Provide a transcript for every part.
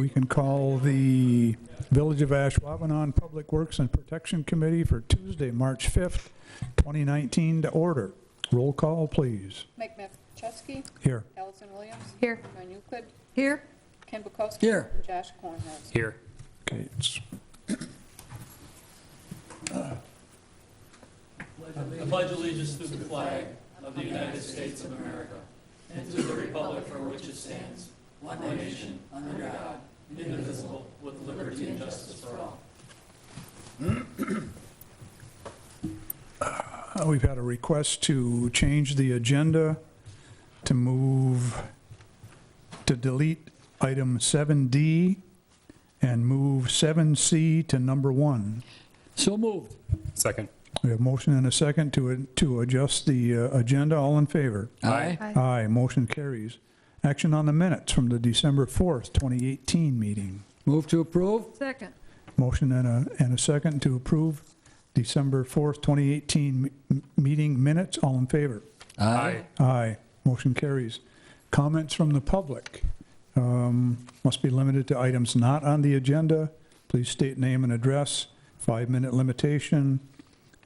We can call the Village of Ashwaubenon Public Works and Protection Committee for Tuesday, March 5th, 2019 to order. Roll call, please. Mike McChesky. Here. Allison Williams. Here. John Euclid. Here. Ken Bukowski. Here. And Josh Cornholz. Here. Okay, it's I pledge allegiance to the flag of the United States of America and to the republic for which it stands, one nation, under God, indivisible, with liberty and justice for all. We've had a request to change the agenda to delete item 7D and move 7C to number 1. So moved. Second. We have motion and a second to adjust the agenda. All in favor? Aye. Aye, motion carries. Action on the minutes from the December 4th, 2018 meeting. Move to approve. Second. Motion and a second to approve December 4th, 2018 meeting minutes. All in favor? Aye. Aye, motion carries. Comments from the public must be limited to items not on the agenda. Please state name and address. 5-minute limitation.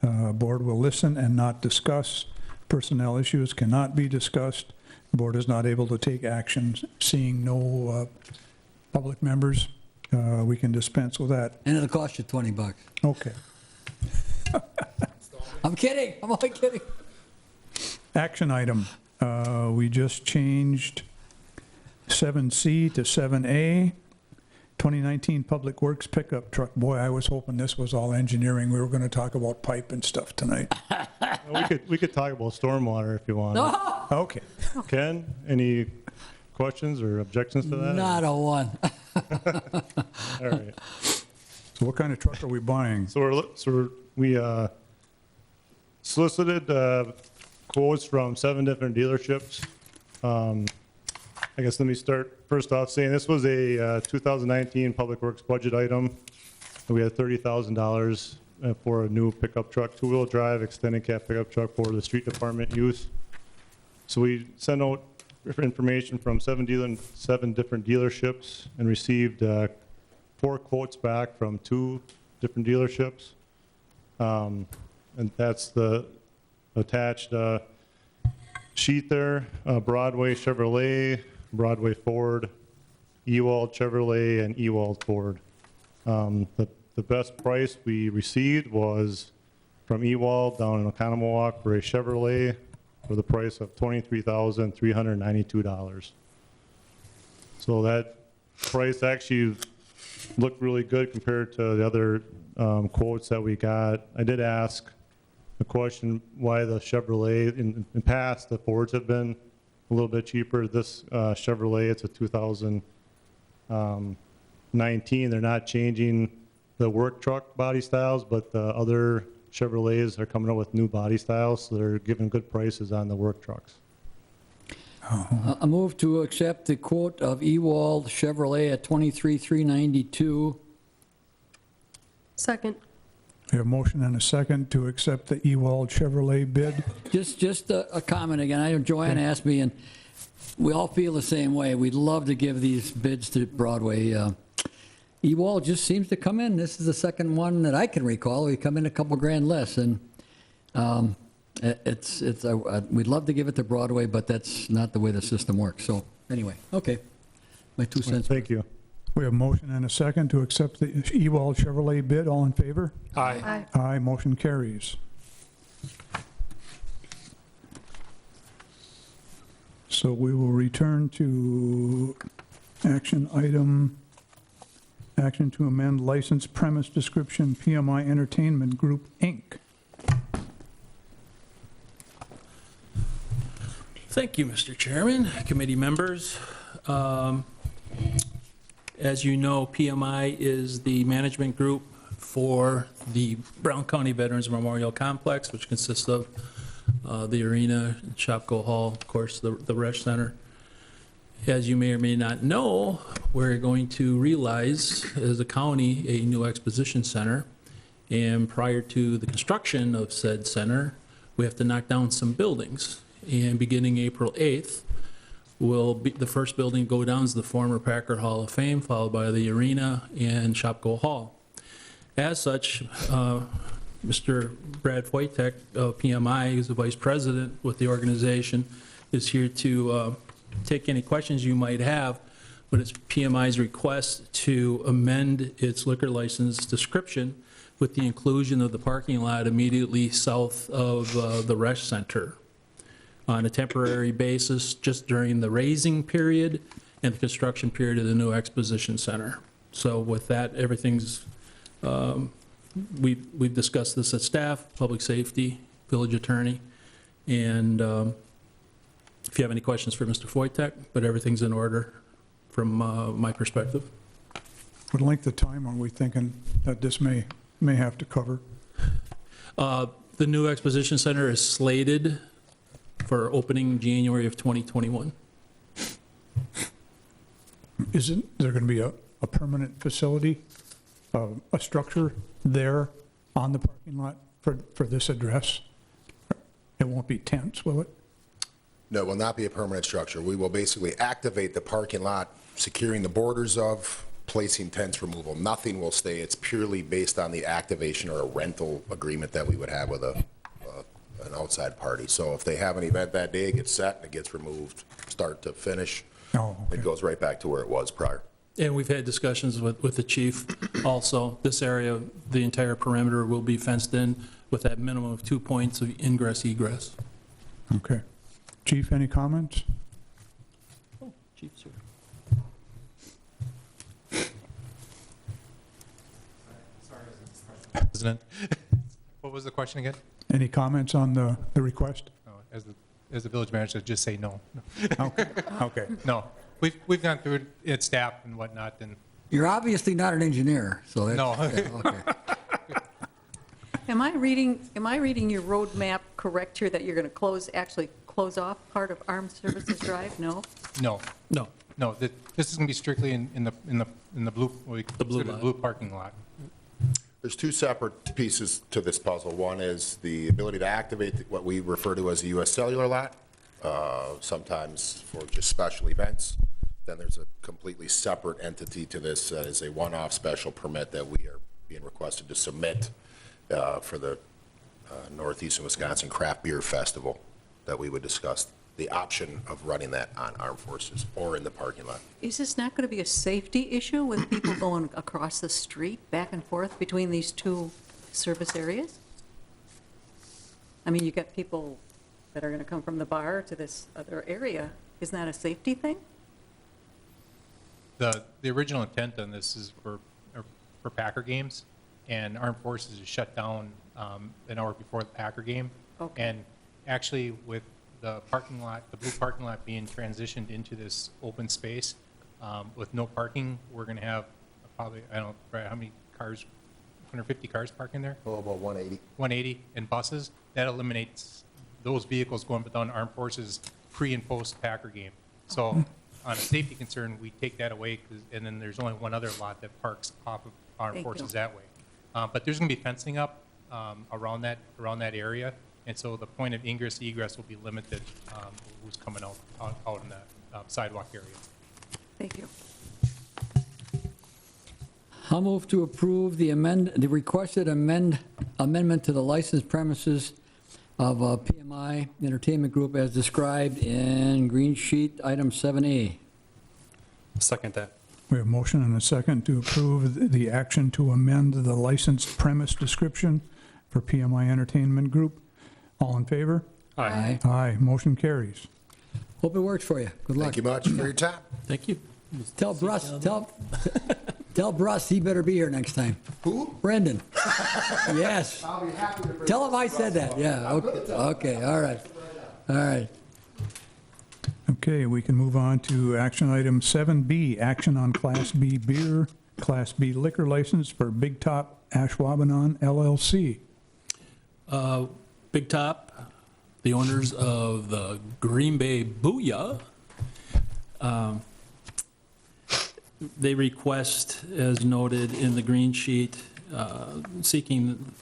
Board will listen and not discuss. Personnel issues cannot be discussed. Board is not able to take actions. Seeing no public members, we can dispense with that. And it'll cost you $20. Okay. I'm kidding. I'm only kidding. Action item. We just changed 7C to 7A. 2019 Public Works pickup truck. Boy, I was hoping this was all engineering. We were going to talk about pipe and stuff tonight. We could talk about stormwater if you want. No, Okay. Ken, any questions or objections to that? not a one. All right. So what kind of truck are we buying? We solicited quotes from 7 different dealerships. I guess let me start first off saying this was a 2019 Public Works budget item. We had $30,000 for a new pickup truck, 2-wheel drive extended cab pickup truck for the street department use. So we sent out information from 7 different dealerships and received 4 quotes back from 2 different dealerships. And that's the attached sheet there, Broadway Chevrolet, Broadway Ford, Ewald Chevrolet, and Ewald Ford. The best price we received was from Ewald down in Oconomowoc for a Chevrolet for the price of $23,392. So that price actually looked really good compared to the other quotes that we got. I did ask the question why the Chevrolet, in past, the Fords have been a little bit cheaper. This Chevrolet, it's a 2019. They're not changing the work truck body styles, but the other Chevrolets are coming up with new body styles, so they're giving good prices on the work trucks. I move to accept the quote of Ewald Chevrolet at $23,392. Second. We have a motion and a second to accept the Ewald Chevrolet bid. Just a comment again. I know Joanne asked me, and we all feel the same way. We'd love to give these bids to Broadway. Ewald just seems to come in. This is the second one that I can recall. We come in a couple grand less, and we'd love to give it to Broadway, but that's not the way the system works. So anyway, okay, my 2 cents. Thank you. We have a motion and a second to accept the Ewald Chevrolet bid. All in favor? Aye. Aye. Aye, motion carries. So we will return to action item, action to amend license premise description PMI Entertainment Group, Inc. Thank you, Mr. Chairman, committee members. As you know, PMI is the management group for the Brown County Veterans Memorial Complex, which consists of the arena, Shopko Hall, of course, the Resch Center. As you may or may not know, we're going to realize, as a county, a new exposition center. And prior to the construction of said center, we have to knock down some buildings. And beginning April 8th, will be, the first building to go down is the former Packard Hall of Fame, followed by the Arena and Shopko Hall. As such, Mr. Brad Wojtek of PMI, who's the vice president with the organization, is here to take any questions you might have, but it's PMI's request to amend its liquor license description with the inclusion of the parking lot immediately south of the rec center on a temporary basis just during the raising period and the construction period of the new exposition center. So with that, everything's, we've discussed this at staff, public safety, village attorney, and if you have any questions for Mr. Wojtek, but everything's in order from my perspective. What length of time are we thinking that this may have to cover? The new exposition center is slated for opening January of 2021. Isn't there going to be a permanent facility, a structure there on the parking lot for this address? It won't be tents, will it? No, it will not be a permanent structure. We will basically activate the parking lot, securing the borders of, placing tents removal. Nothing will stay. It's purely based on the activation or a rental agreement that we would have with an outside party. So if they have an event that day, it gets set, and it gets removed, start to finish. Oh, okay. It goes right back to where it was prior. And we've had discussions with the chief also. This area, the entire perimeter will be fenced in with that minimum of 2 points of ingress egress. Okay. Chief, any comments? Chief, sir. President, what was the question again? Any comments on the request? Oh, as the village manager, just say no. Okay, okay. No, we've gone through it at staff and whatnot, and You're obviously not an engineer, so that's. No. Yeah, okay. Am I reading your roadmap correct here, that you're going to actually close off part of Armed Services Drive? No? no, No. no, this is going to be strictly in the blue, what we The blue consider the lot. blue parking lot. There's two separate pieces to this puzzle. One is the ability to activate what we refer to as a U.S. cellular lot, sometimes for just special events. Then there's a completely separate entity to this that is a one-off special permit that we are being requested to submit for the Northeastern Wisconsin Craft Beer Festival that we would discuss the option of running that on Armed Forces or in the parking lot. Is this not going to be a safety issue with people going across the street, back and forth between these two service areas? I mean, you got people that are going to come from the bar to this other area. Isn't that a safety thing? The original intent on this is for Packer games, and Armed Forces is shut down an hour before the Packer game. Okay. And actually, with the parking lot, the blue parking lot being transitioned into this open space, with no parking, we're going to have probably, I don't know, Brad, how many cars, 150 cars parking there? Oh, about 180. 180 and buses. That eliminates those vehicles going down Armed Forces pre and post Packer game. So on a safety concern, we take that away, and then there's only one other lot that parks off of Armed Thank Forces you. that way. But there's going to be fencing up around that area, and so the point of ingress egress will be limited who's coming out in that sidewalk area. Thank you. I'll move to approve the requested amendment to the licensed premises of PMI Entertainment Group as described in Green Sheet Item 7A. Second that. We have a motion and a second to approve the action to amend the licensed premise description for PMI Entertainment Group. All in favor? Aye. Aye, motion carries. Hope it works for you. Good luck. Thank you much for your time. Thank you. Tell Bruss he better be here next time. Who? Brendan. Yes. I'll be happy to bring Tell him I said that, yeah, okay, all right, all right. Okay, we can move on to action item 7B, action on Class B beer, Class B liquor license for Big Top Ashwaubenon LLC. Big Top, the owners of the Green Bay Booyah, they request, as noted in the green sheet, seeking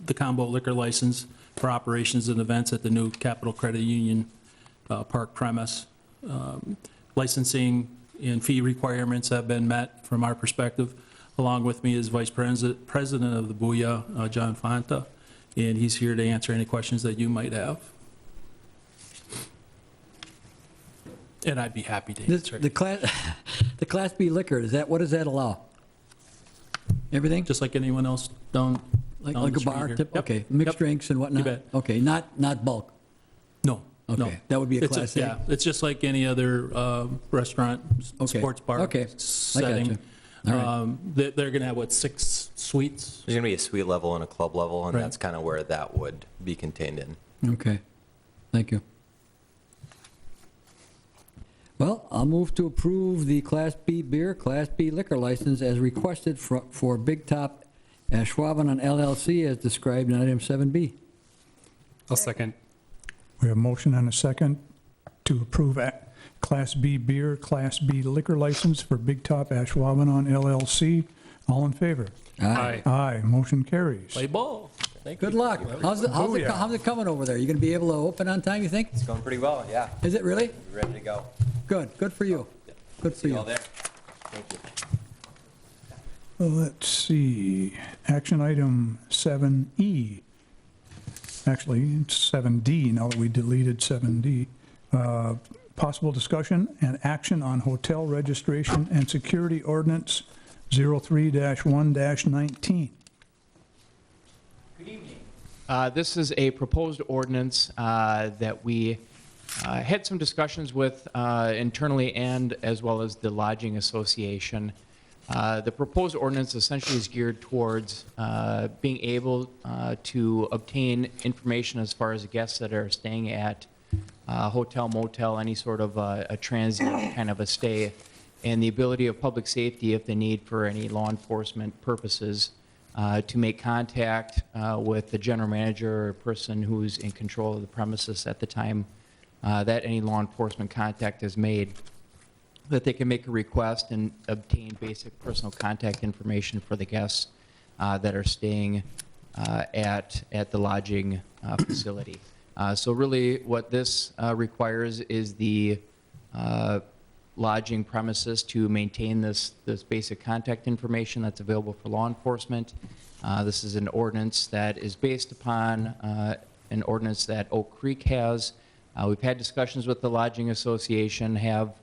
the combo liquor license for operations and events at the new Capital Credit Union Park premise. licensing and fee requirements have been met from our perspective. Along with me is Vice President of the Booyah, John Fonta, and he's here to answer any questions that you might have. And I'd be happy to answer. The Class B liquor, what does that allow? Everything? Just like anyone else down Like the a street bar? here. Tip? Yep. Okay, mixed Yep. drinks and whatnot? You bet. Okay, not bulk? No, no. Okay, that would be a It's Class A? Yeah, it's just like any other restaurant, Okay, sports bar okay. setting. gotcha. All right. They're going to have, what, 6 suites? There's going to be a suite level and a club level, and Right. that's kind of where that would be contained in. Okay, thank you. Well, I'll move to approve the Class B beer, Class B liquor license as requested for Big Top Ashwaubenon LLC as described in item 7B. I'll second. We have a motion and a second to approve Class B beer, Class B liquor license for Big Top Ashwaubenon LLC. All in favor? Aye. Aye, motion carries. Play ball. Good luck. How's it coming over there? You going to be able to open on time, you think? It's going pretty well, yeah. Is it really? We're ready to go. Good for you. Good for See you you. all there. Thank you. Well, let's see, action item 7E. Actually, it's 7D now that we deleted 7D. Possible discussion and action on hotel registration and security ordinance 03-1-19. This is a proposed ordinance that we had some discussions with internally and as well as the Lodging Association. The proposed ordinance essentially is geared towards being able to obtain information as far as guests that are staying at hotel, motel, any sort of a transient kind of a stay, and the ability of public safety, if they need for any law enforcement purposes, to make contact with the general manager or person who's in control of the premises at the time that any law enforcement contact is made, that they can make a request and obtain basic personal contact information for the guests that are staying at the lodging facility. So really what this requires is the lodging premises to maintain this basic contact information that's available for law enforcement. This is an ordinance that is based upon an ordinance that Oak Creek has. We've had discussions with the Lodging Association, have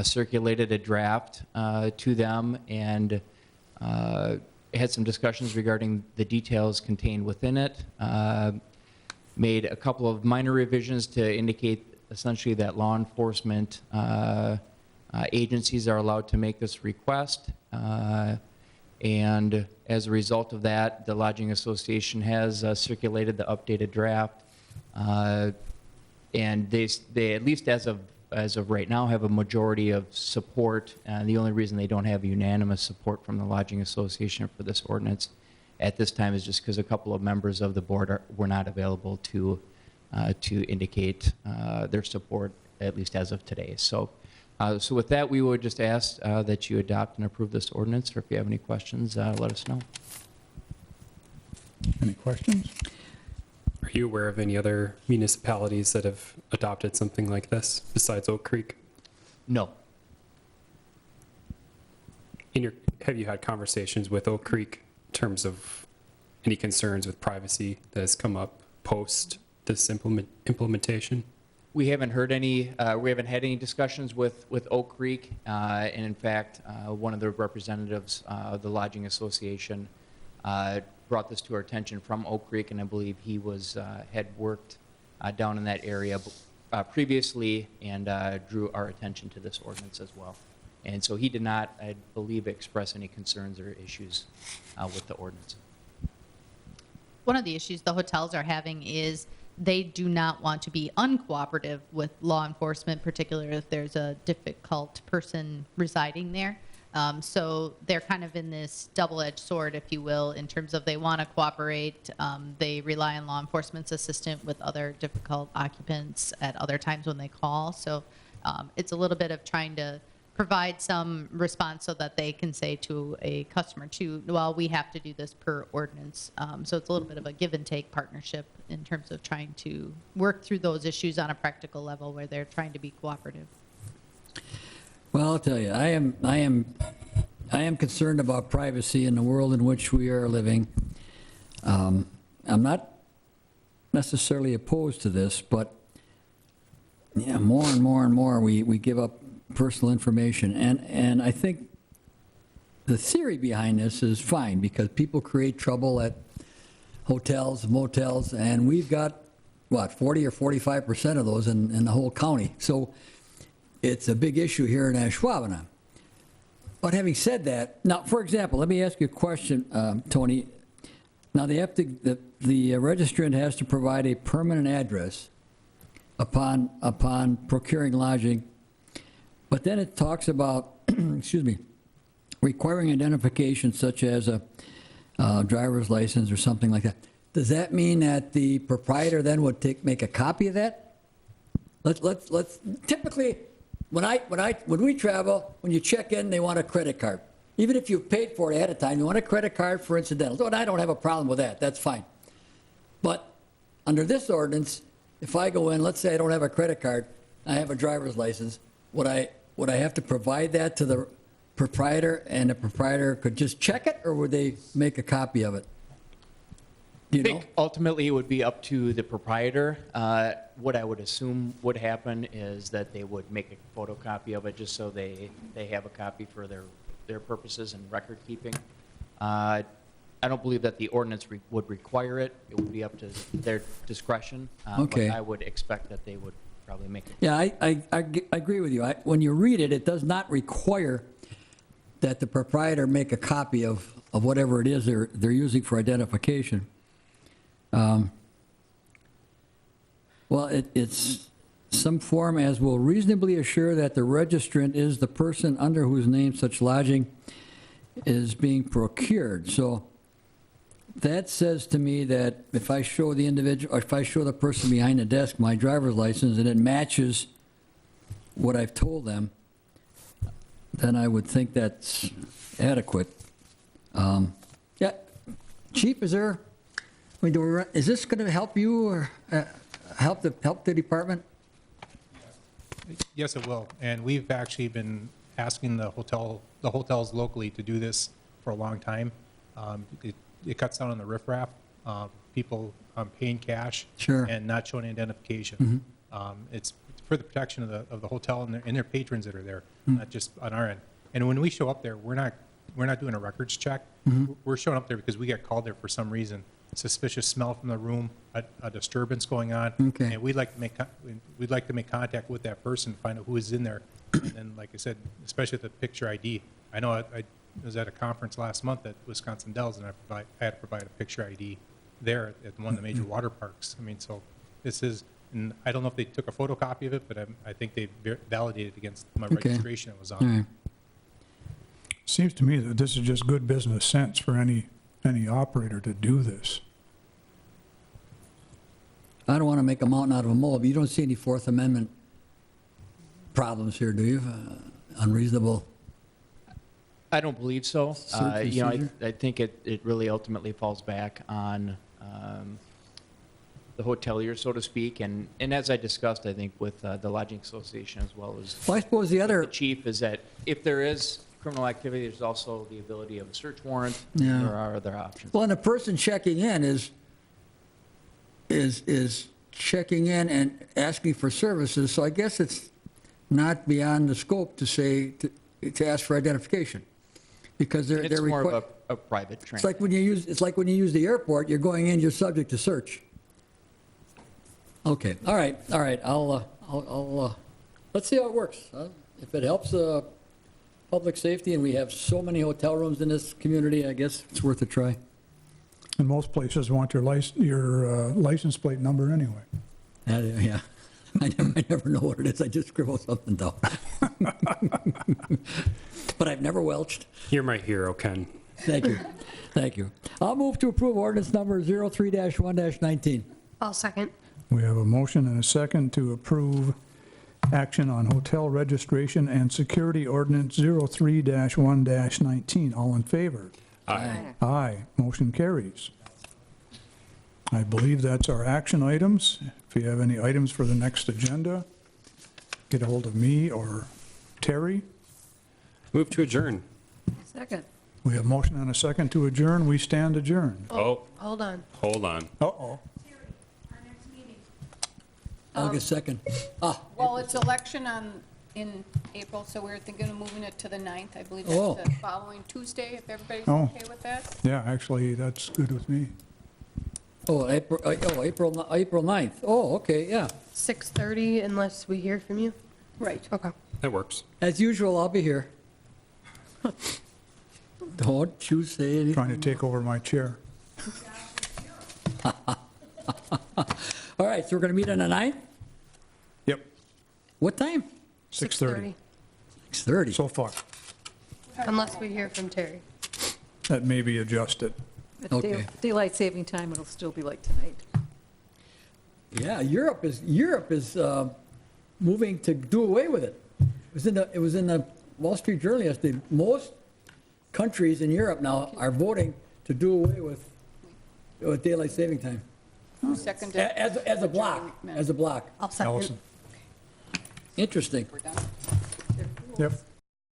circulated a draft to them, and had some discussions regarding the details contained within it. Made a couple of minor revisions to indicate essentially that law enforcement agencies are allowed to make this request. And as a result of that, the Lodging Association has circulated the updated draft. And they at least as of right now, have a majority of support. The only reason they don't have unanimous support from the Lodging Association for this ordinance at this time is just because a couple of members of the board were not available to indicate their support, at least as of today. So with that, we would just ask that you adopt and approve this ordinance, or if you have any questions, let us know. Any questions? Are you aware of any other municipalities that have adopted something like this besides Oak Creek? No. Have you had conversations with Oak Creek in terms of any concerns with privacy that has come up post this implementation? We haven't heard any, we haven't had any discussions with Oak Creek. And in fact, one of the representatives of the Lodging Association brought this to our attention from Oak Creek, and I believe he had worked down in that area previously and drew our attention to this ordinance as well. And so he did not, I believe, express any concerns or issues with the ordinance. One of the issues the hotels are having is they do not want to be uncooperative with law enforcement, particularly if there's a difficult person residing there. So they're kind of in this double-edged sword, if you will, in terms of they want to cooperate. They rely on law enforcement's assistance with other difficult occupants at other times when they call. So it's a little bit of trying to provide some response so that they can say to a customer too, well, we have to do this per ordinance. So it's a little bit of a give and take partnership in terms of trying to work through those issues on a practical level where they're trying to be cooperative. Well, I'll tell you, I am concerned about privacy in the world in which we are living. I'm not necessarily opposed to this, but yeah, more and more and more we give up personal information. And I think the theory behind this is fine because people create trouble at hotels, motels, and we've got, what, 40 or 45% of those in the whole county. So it's a big issue here in Ashwaubenon. But having said that, now, for example, let me ask you a question, Tony. Now, they have to, the registrant has to provide a permanent address upon procuring lodging, but then it talks about, excuse me, requiring identification such as a driver's license or something like that. Does that mean that the proprietor then would make a copy of that? Let's typically, when we travel, when you check in, they want a credit card. Even if you've paid for it ahead of time, you want a credit card for incidentals. And I don't have a problem with that, that's fine. But under this ordinance, if I go in, let's say I don't have a credit card, I have a driver's license, would I have to provide that to the proprietor, and the proprietor could just check it, or would they make a copy of it? Do I you know? think ultimately it would be up to the proprietor. What I would assume would happen is that they would make a photocopy of it just so they have a copy for their purposes and record keeping. I don't believe that the ordinance would require it. It would be up to their discretion. Okay. But I would expect that they would probably make it. Yeah, I agree with you. When you read it, it does not require that the proprietor make a copy of whatever it is they're using for identification. Well, it's some form as will reasonably assure that the registrant is the person under whose name such lodging is being procured. So that says to me that if I show the individual, or if I show the person behind the desk my driver's license and it matches what I've told them, then I would think that's adequate. Yeah, Chief, is this going to help you or help the department? Yes, it will. And we've actually been asking the hotels locally to do this for a long time. It cuts down on the riffraff, people paying cash Sure. and not showing identification. It's for the protection of the hotel and their patrons that are there, not just on our end. And when we show up there, we're not doing a records check. We're showing up there because we got called there for some reason. Suspicious smell from the room, a disturbance going on. Okay. And we'd like to make contact with that person, find out who is in there. And then, like I said, especially with the picture ID. I know I was at a conference last month at Wisconsin Dells, and I had to provide a picture ID there at one of the major water parks. I mean, so this is, and I don't know if they took a photocopy of it, but I think they validated against my Okay. registration that was on. All right. Seems to me that this is just good business sense for any operator to do this. I don't want to make a mountain out of a molehill. You don't see any Fourth Amendment problems here, do you? Unreasonable. I don't believe so. Search You know, procedure? I think it really ultimately falls back on the hotelier, so to speak. And as I discussed, I think with the Lodging Association as well as Well, I suppose the the other, chief, is that if there is criminal activity, there's also the ability of a search warrant. Yeah. There are other options. well, and the person checking in is checking in and asking for services, so I guess it's not beyond the scope to say, to ask for identification. Because they're It's more requi- of a private It's transaction. like when you use the airport, you're going in, you're subject to search. Okay, all right, I'll let's see how it works. If it helps public safety, and we have so many hotel rooms in this community, I guess it's worth a try. And most places want your license plate number anyway. Yeah, I never know what it is, I just scribble something down. But I've never welched. You're my hero, Ken. Thank you. I'll move to approve ordinance number 03-1-19. I'll second. We have a motion and a second to approve action on hotel registration and security ordinance 03-1-19. All in favor? Aye. Aye. Motion carries. I believe that's our action items. If you have any items for the next agenda, get a hold of me or Terry? Move to adjourn. Second. We have motion and a second to adjourn. We stand adjourned. Oh, Hold on. hold on. Uh-oh. August 2nd. Well, it's election in April, so we're thinking of moving it to the 9th. I believe Oh. that's the following Tuesday, if everybody's Oh. okay with that. Yeah, actually, that's good with me. April 9th. Oh, okay, yeah. 6:30 unless we hear from you? Right. Okay. That works. As usual, I'll be here. Don't you say anything. Trying to take over my chair. All right, so we're going to meet on the 9th? Yep, What time? 6:30 6:30. so far. Unless we hear from Terry. That may be adjusted. But Okay. Daylight saving time, it'll still be like tonight. Yeah, Europe is moving to do away with it. It was in the Wall Street Journal yesterday. Most countries in Europe now are voting to do away with daylight saving time. Second. As a block. I'll second. Allison? Interesting. We're done. Yep.